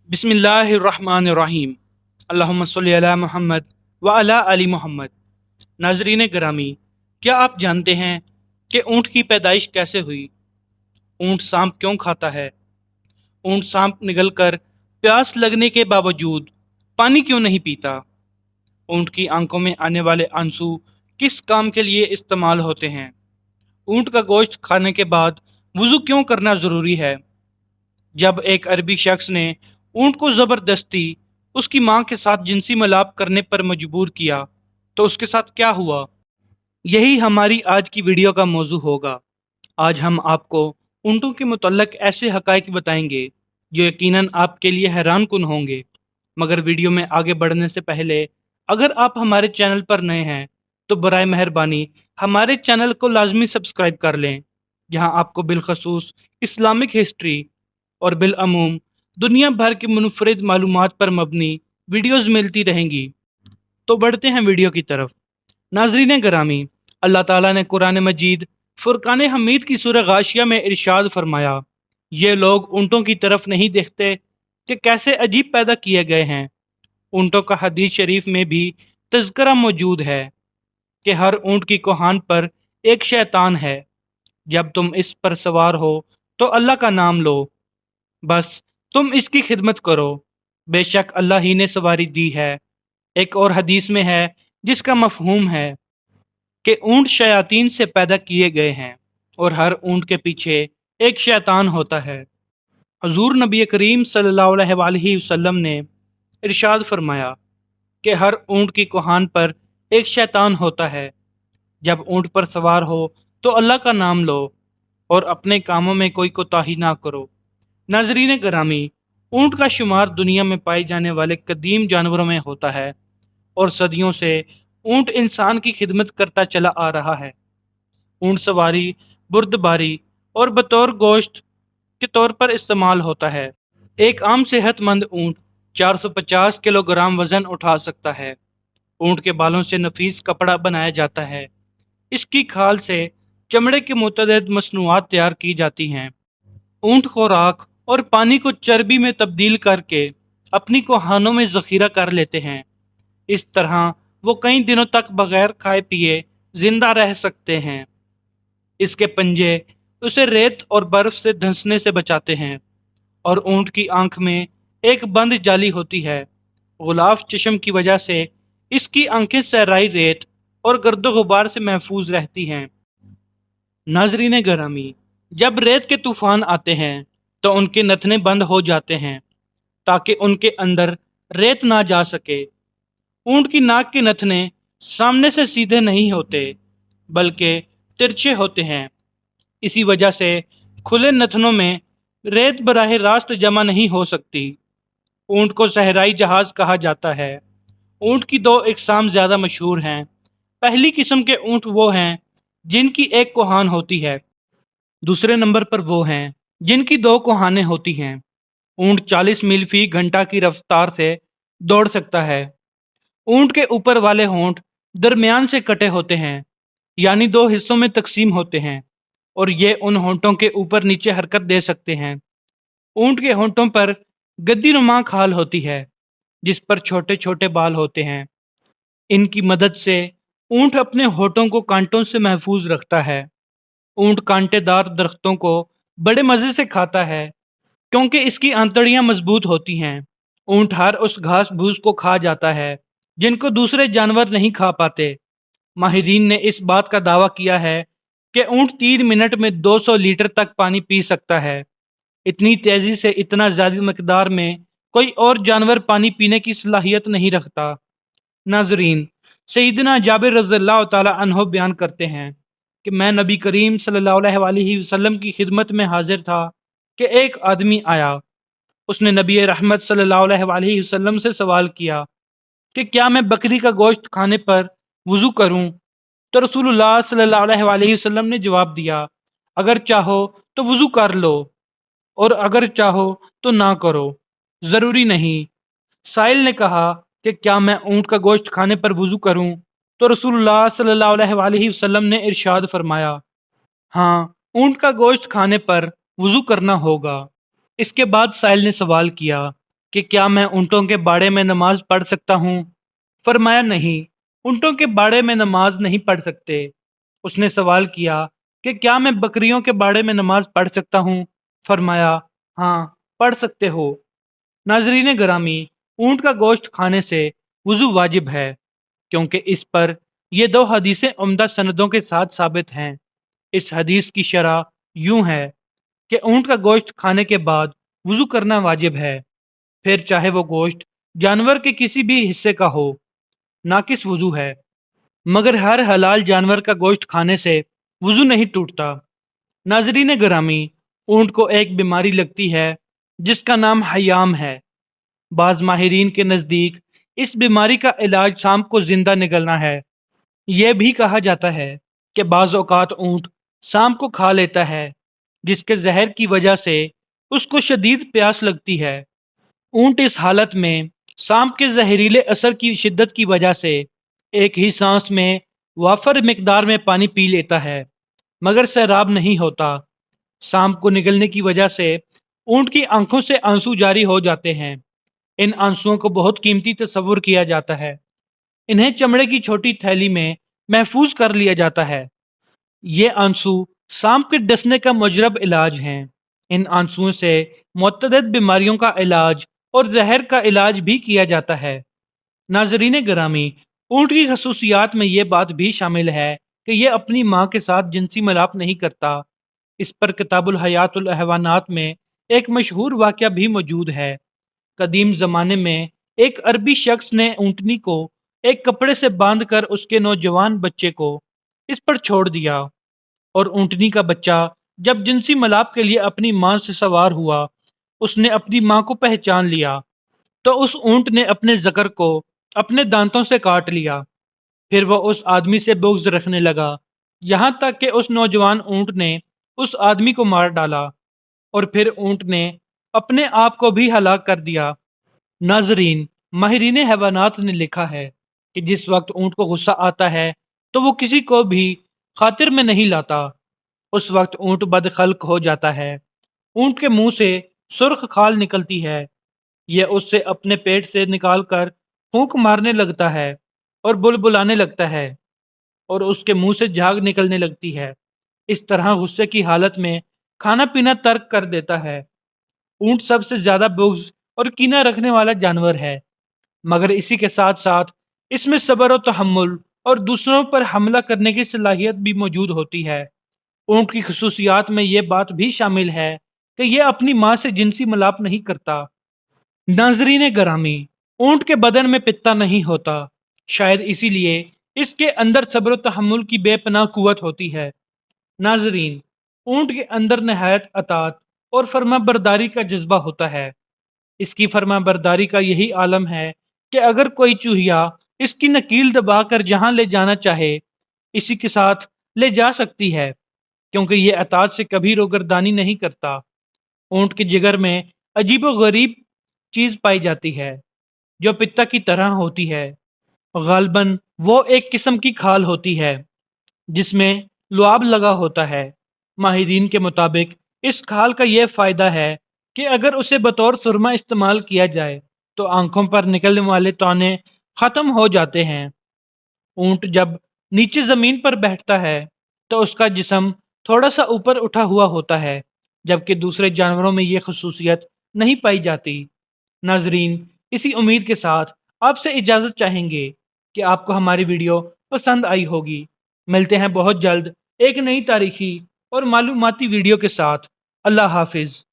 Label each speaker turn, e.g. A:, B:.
A: बिस्मिल्लाहिर्रहमानिर्रहीम। अल्लाहुम्मा सल्लि अला मुहम्मद व अला आलि मोहम्मद। नाजरीन ग्रामी, क्या आप जानते हैं कि ऊँट की पैदाइश कैसे हुई? ऊँट सांप क्यों खाता है? ऊँट सांप निगलकर प्यास लगने के बावजूद पानी क्यों नहीं पीता? ऊँट की आंखों में आने वाले आंसू किस काम के लिए इस्तेमाल होते हैं? ऊँट का गोश्त खाने के बाद वुज़ू क्यों करना ज़रूरी है? जब एक अरबी शख्स ने ऊँट को ज़बरदस्ती उसकी माँ के साथ जिनसी मिलाप करने पर मजबूर किया तो उसके साथ क्या हुआ? यही हमारी आज की वीडियो का मौजू होगा। आज हम आपको ऊँटों के मुतल्लक ऐसे हक़ाइक़ बताएंगे जो यकीनन आपके लिए हैरान कुन होंगे। मगर वीडियो में आगे बढ़ने से पहले अगर आप हमारे चैनल पर नए हैं तो बराए मेहरबानी हमारे चैनल को लाजमी सब्सक्राइब कर लें, जहां आपको बिलखसूस इस्लामिक हिस्ट्री और बिलअमूम दुनिया भर की मुनफरिद मालूमात पर मबनी वीडियोज़ मिलती रहेंगी। तो बढ़ते हैं वीडियो की तरफ। नाजरीन ग्रामी, अल्लाह ताला ने कुरान मजीद फुरकान हमीद की सूरह गाशिया में इरशाद फरमाया, ये लोग ऊँटों की तरफ नहीं देखते कि कैसे अजीब पैदा किए गए हैं। ऊँटों का हदीस शरीफ में भी तज़किरा मौजूद है कि हर ऊँट की कोहान पर एक शैतान है। जब तुम इस पर सवार हो तो अल्लाह का नाम लो, बस तुम इसकी खिदमत करो, बेशक अल्लाह ही ने सवारी दी है। एक और हदीस में है जिसका मफहूम है कि ऊँट शयातीन से पैदा किए गए हैं और हर ऊँट के पीछे एक शैतान होता है। हजूर नबी करीम सल्लल्लाहु अलैहि वसल्लम ने इरशाद फरमाया कि हर ऊँट की कोहान पर एक शैतान होता है। जब ऊँट पर सवार हो तो अल्लाह का नाम लो और अपने कामों में कोई कोताही ना करो। नाजरीन ग्रामी, ऊँट का शुमार दुनिया में पाए जाने वाले कदीम जानवरों में होता है और सदियों से ऊँट इंसान की खिदमत करता चला आ रहा है। ऊँट सवारी, बुर्दबारी और बतौर गोश्त के तौर पर इस्तेमाल होता है। एक आम सेहतमंद ऊँट 450 किलोग्राम वजन उठा सकता है। ऊँट के बालों से नफीस कपड़ा बनाया जाता है। इसकी खाल से चमड़े की मुतअद्दिद मसनूआत तैयार की जाती हैं। ऊँट खुराक और पानी को चर्बी में तब्दील करके अपनी कोहानों में ज़ख़ीरा कर लेते हैं। इस तरह वो कई दिनों तक बगैर खाए पिए जिंदा रह सकते हैं। इसके पंजे उसे रेत और बर्फ से धंसने से बचाते हैं और ऊँट की आंख में एक बंद जाली होती है। गुलाफ चश्म की वजह से इसकी आंखें सहराई रेत और गर्दो गुबार से महफूज रहती हैं। नाजरीन गरामी, जब रेत के तूफान आते हैं तो उनके नथने बंद हो जाते हैं ताकि उनके अंदर रेत ना जा सके। ऊँट की नाक के नथने सामने से सीधे नहीं होते बल्कि तिरछे होते हैं। इसी वजह से खुले नथनों में रेत बराह रास्त जमा नहीं हो सकती। ऊँट को सहराई जहाज कहा जाता है। ऊँट की दो इकसाम ज़्यादा मशहूर हैं। पहली किस्म के ऊँट वो हैं जिनकी एक कोहान होती है। दूसरे नंबर पर वो हैं जिनकी दो कोहानें होती हैं। ऊँट 40 मील फी घंटा की रफ्तार से दौड़ सकता है। ऊँट के ऊपर वाले होंठ दरमियान से कटे होते हैं, यानी दो हिस्सों में तकसीम होते हैं, और ये उन होंठों के ऊपर नीचे हरकत दे सकते हैं। ऊँट के होंठों पर गद्दी नुमा खाल होती है जिस पर छोटे छोटे बाल होते हैं। इनकी मदद से ऊँट अपने होठों को कांटों से महफूज रखता है। ऊँट कांटेदार दरख्तों को बड़े मज़े से खाता है क्योंकि इसकी आंतड़ियाँ मजबूत होती हैं। ऊँट हर उस घास भूस को खा जाता है जिनको दूसरे जानवर नहीं खा पाते। माहिरीन ने इस बात का दावा किया है कि ऊँट 3 मिनट में 200 लीटर तक पानी पी सकता है। इतनी तेजी से इतना ज़्यादा मकदार में कोई और जानवर पानी पीने की सलाहियत नहीं रखता। नाजरीन, सईदना जाबिर रज़ियल्लाहु ताला अन्हो बयान करते हैं कि मैं नबी करीम सल्लल्लाहु अलैहि वसल्लम की खिदमत में हाजिर था कि एक आदमी आया। उसने नबी रहमत सल्लल्लाहु अलैहि वसल्लम से सवाल किया कि क्या मैं बकरी का गोश्त खाने पर वज़ू करूं? तो रसूलुल्लाह सल्लल्लाहु अलैहि वसल्लम ने जवाब दिया, अगर चाहो तो वज़ू कर लो और अगर चाहो तो ना करो, ज़रूरी नहीं। साइल ने कहा कि क्या मैं ऊँट का गोश्त खाने पर वज़ू करूं? तो रसूलुल्लाह सल्लल्लाहु अलैहि वसल्लम ने इरशाद फरमाया, हाँ, ऊँट का गोश्त खाने पर वज़ू करना होगा। इसके बाद साइल ने सवाल किया کہ کیا میں اونٹوں کے باڑے میں نماز پڑھ سکتا ہوں؟ فرمایا نہیں، اونٹوں کے باڑے میں نماز نہیں پڑھ سکتے۔ اس نے سوال کیا کہ کیا میں بکریوں کے باڑے میں نماز پڑھ سکتا ہوں؟ فرمایا ہاں، پڑھ سکتے ہو۔ ناظرین گرامی، اونٹ کا گوشت کھانے سے وضو واجب ہے، کیونکہ اس پر یہ دو حدیثیں عمدہ سندوں کے ساتھ ثابت ہیں۔ اس حدیث کی شرح یوں ہے کہ اونٹ کا گوشت کھانے کے بعد وضو کرنا واجب ہے، پھر چاہے وہ گوشت جانور کے کسی بھی حصے کا ہو، ناقص وضو ہے۔ مگر ہر حلال جانور کا گوشت کھانے سے وضو نہیں ٹوٹتا۔ ناظرین گرامی، اونٹ کو ایک بیماری لگتی ہے جس کا نام حیام ہے۔ بعض ماہرین کے نزدیک اس بیماری کا علاج سانپ کو زندہ نگلنا ہے۔ یہ بھی کہا جاتا ہے کہ بعض اوقات اونٹ سانپ کو کھا لیتا ہے، جس کے زہر کی وجہ سے اس کو شدید پیاس لگتی ہے۔ اونٹ اس حالت میں سانپ کے زہریلے اثر کی شدت کی وجہ سے ایک ہی سانس میں وافر مقدار میں پانی پی لیتا ہے، مگر سیراب نہیں ہوتا۔ سانپ کو نگلنے کی وجہ سے اونٹ کی آنکھوں سے آنسو جاری ہو جاتے ہیں۔ ان آنسوؤں کو بہت قیمتی تصور کیا جاتا ہے۔ انہیں چمڑے کی چھوٹی تھیلی میں محفوظ کر لیا جاتا ہے۔ یہ آنسو سانپ کے ڈسنے کا مجرب علاج ہیں۔ ان آنسوؤں سے متعدد بیماریوں کا علاج اور زہر کا علاج بھی کیا جاتا ہے۔ ناظرین گرامی، اونٹ کی خصوصیات میں یہ بات بھی شامل ہے کہ یہ اپنی ماں کے ساتھ جنسی ملاپ نہیں کرتا۔ اس پر کتاب الحیات الحیوانات میں ایک مشہور واقعہ بھی موجود ہے۔ قدیم زمانے میں ایک عربی شخص نے اونٹنی کو ایک کپڑے سے باندھ کر اس کے نوجوان بچے کو اس پر چھوڑ دیا، اور اونٹنی کا بچہ جب جنسی ملاپ کے لیے اپنی ماں سے سوار ہوا، اس نے اپنی ماں کو پہچان لیا، تو اس اونٹ نے اپنے ذکر کو اپنے دانتوں سے کاٹ لیا۔ پھر وہ اس آدمی سے بغض رکھنے لگا، یہاں تک کہ اس نوجوان اونٹ نے اس آدمی کو مار ڈالا، اور پھر اونٹ نے اپنے آپ کو بھی ہلاک کر دیا۔ ناظرین، ماہرین حیوانات نے لکھا ہے کہ جس وقت اونٹ کو غصہ آتا ہے تو وہ کسی کو بھی خاطر میں نہیں لاتا۔ اس وقت اونٹ بدخلق ہو جاتا ہے۔ اونٹ کے منہ سے سرخ کھال نکلتی ہے۔ یہ اس سے اپنے پیٹ سے نکال کر پھونک مارنے لگتا ہے اور بلبلانے لگتا ہے، اور اس کے منہ سے جھاگ نکلنے لگتی ہے۔ اس طرح غصے کی حالت میں کھانا پینا ترک کر دیتا ہے۔ اونٹ سب سے زیادہ بغض اور کینہ رکھنے والا جانور ہے، مگر اسی کے ساتھ ساتھ اس میں صبر و تحمل اور دوسروں پر حملہ کرنے کی صلاحیت بھی موجود ہوتی ہے۔ اونٹ کی خصوصیات میں یہ بات بھی شامل ہے کہ یہ اپنی ماں سے جنسی ملاپ نہیں کرتا۔ ناظرین گرامی، اونٹ کے بدن میں پتا نہیں ہوتا، شاید اسی لیے اس کے اندر صبر و تحمل کی بے پناہ قوت ہوتی ہے۔ ناظرین، اونٹ کے اندر نہایت اطاعت اور فرما برداری کا جذبہ ہوتا ہے۔ اس کی فرما برداری کا یہی عالم ہے کہ اگر کوئی چوہیا اس کی نکیل دبا کر جہاں لے جانا چاہے، اسی کے ساتھ لے جا سکتی ہے، کیونکہ یہ اطاعت سے کبھی روگردانی نہیں کرتا۔ اونٹ کے جگر میں عجیب و غریب چیز پائی جاتی ہے جو پتا کی طرح ہوتی ہے۔ غالباً وہ ایک قسم کی کھال ہوتی ہے جس میں لعاب لگا ہوتا ہے۔ ماہرین کے مطابق اس کھال کا یہ فائدہ ہے کہ اگر اسے بطور سرما استعمال کیا جائے تو آنکھوں پر نکلنے والے تانے ختم ہو جاتے ہیں۔ اونٹ جب نیچے زمین پر بیٹھتا ہے تو اس کا جسم تھوڑا سا اوپر اٹھا ہوا ہوتا ہے، جبکہ دوسرے جانوروں میں یہ خصوصیت نہیں پائی جاتی۔ ناظرین، اسی امید کے ساتھ آپ سے اجازت چاہیں گے کہ آپ کو ہماری ویڈیو پسند آئی ہوگی۔ ملتے ہیں بہت جلد ایک نئی تاریخی اور معلوماتی ویڈیو کے ساتھ۔ اللہ حافظ۔